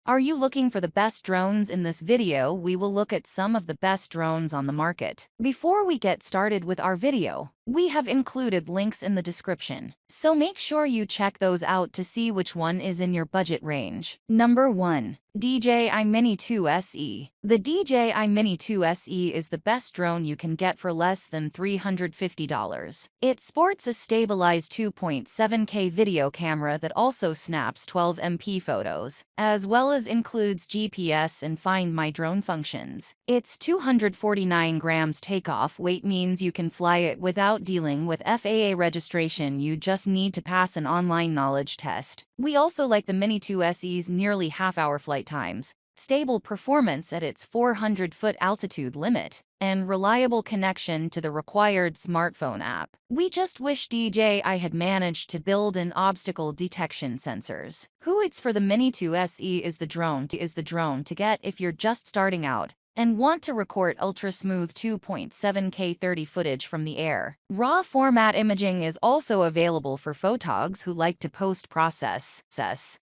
Are you looking for the best drones? In this video, we will look at some of the best drones on the market. Before we get started with our video, we have included links in the description, so make sure you check those out to see which one is in your budget range. Number 1. DJI Mini 2 SE. The DJI Mini 2 SE is the best drone you can get for less than $350. It sports a stabilized 2.7K video camera that also snaps 12MP photos, as well as includes GPS and Find My Drone functions. Its 249 grams takeoff weight means you can fly it without dealing with FAA registration. You just need to pass an online knowledge test. We also like the Mini 2 SE's nearly half-hour flight times, stable performance at its 400-foot altitude limit, and reliable connection to the required smartphone app. We just wish DJI had managed to build in obstacle detection sensors. Who it's for the Mini 2 SE is the drone to get if you're just starting out and want to record ultra-smooth 2.7K 30 footage from the air. RAW format imaging is also available for photogs who like to post-process.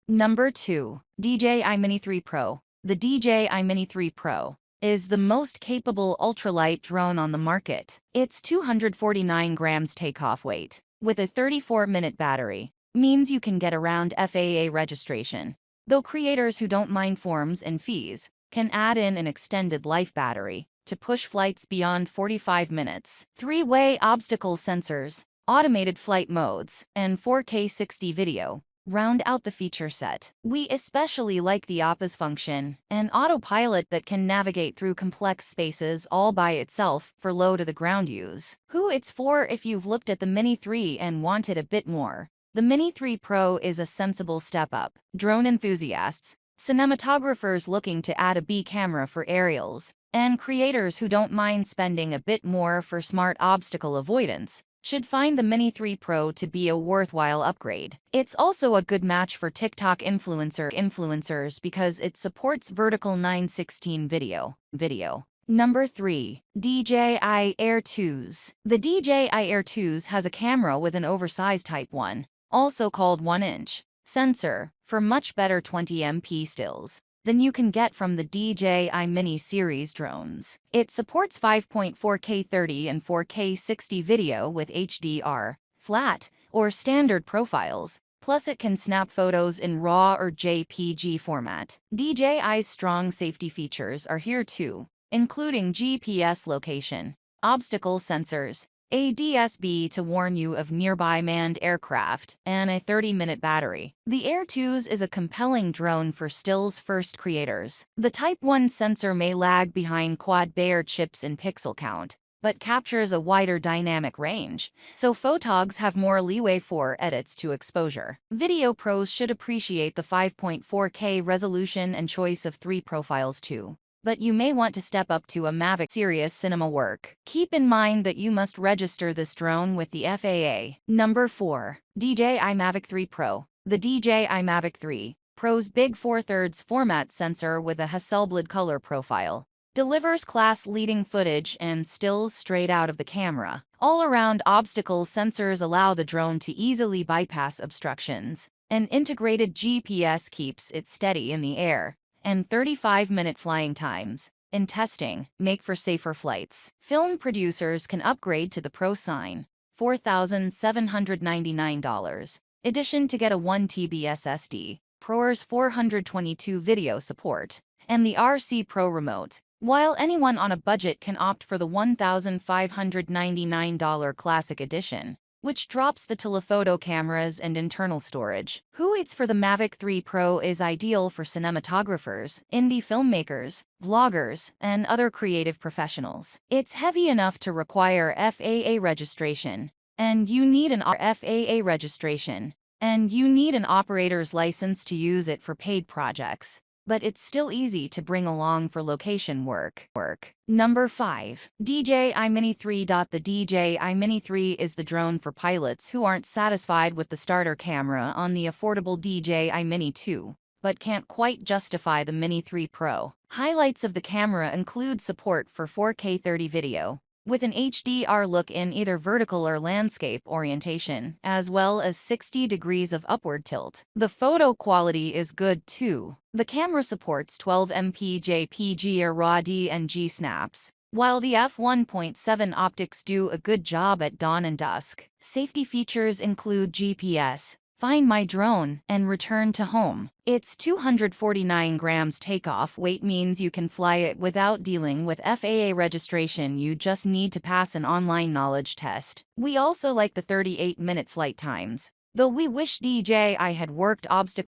Number 2. DJI Mini 3 Pro. The DJI Mini 3 Pro is the most capable ultralight drone on the market. Its 249 grams takeoff weight, with a 34-minute battery, means you can get around FAA registration. Though creators who don't mind forms and fees can add in an extended life battery to push flights beyond 45 minutes. 3-way obstacle sensors, automated flight modes, and 4K 60 video round out the feature set. We especially like the APAS function, an autopilot that can navigate through complex spaces all by itself for low-to-the-ground use. Who it's for if you've looked at the Mini 3 and wanted a bit more. The Mini 3 Pro is a sensible step up. Drone enthusiasts, cinematographers looking to add a B camera for aerials, and creators who don't mind spending a bit more for smart obstacle avoidance should find the Mini 3 Pro to be a worthwhile upgrade. It's also a good match for TikTok influencers because it supports vertical 9:16 video. Number 3. DJI Air 2s. The DJI Air 2s has a camera with an oversized Type 1, also called 1-inch, sensor for much better 20MP stills than you can get from the DJI Mini series drones. It supports 5.4K 30 and 4K 60 video with HDR, flat, or standard profiles, plus it can snap photos in RAW or JPG format. DJI's strong safety features are here too, including GPS location, obstacle sensors, a DSB to warn you of nearby manned aircraft, and a 30-minute battery. The Air 2s is a compelling drone for stills-first creators. The Type 1 sensor may lag behind quad-Bayer chips in pixel count, but captures a wider dynamic range, so photogs have more leeway for edits to exposure. Video pros should appreciate the 5.4K resolution and choice of 3 profiles too. But you may want to step up to a Mavic serious cinema work. Keep in mind that you must register this drone with the FAA. Number 4. DJI Mavic 3 Pro. The DJI Mavic 3 Pro's big 4/3 format sensor with a Hasselblad color profile delivers class-leading footage and stills straight out of the camera. All-around obstacle sensors allow the drone to easily bypass obstructions. An integrated GPS keeps it steady in the air, and 35-minute flying times in testing make for safer flights. Film producers can upgrade to the Pro Sign, $4,799 edition to get a 1TB SSD, ProRes 422 video support, and the RC Pro remote, while anyone on a budget can opt for the $1,599 Classic edition, which drops the telephoto cameras and internal storage. Who it's for the Mavic 3 Pro is ideal for cinematographers, indie filmmakers, vloggers, and other creative professionals. It's heavy enough to require FAA registration, and you need an operator's license to use it for paid projects. But it's still easy to bring along for location work. Number 5. DJI Mini 3. The DJI Mini 3 is the drone for pilots who aren't satisfied with the starter camera on the affordable DJI Mini 2, but can't quite justify the Mini 3 Pro. Highlights of the camera include support for 4K 30 video, with an HDR look in either vertical or landscape orientation, as well as 60 degrees of upward tilt. The photo quality is good too. The camera supports 12MP JPG or RAW DNG snaps, while the f1.7 optics do a good job at dawn and dusk. Safety features include GPS, Find My Drone, and Return to Home. Its 249 grams takeoff weight means you can fly it without dealing with FAA registration. You just need to pass an online knowledge test. We also like the 38-minute flight times, though we wish DJI had worked obstacles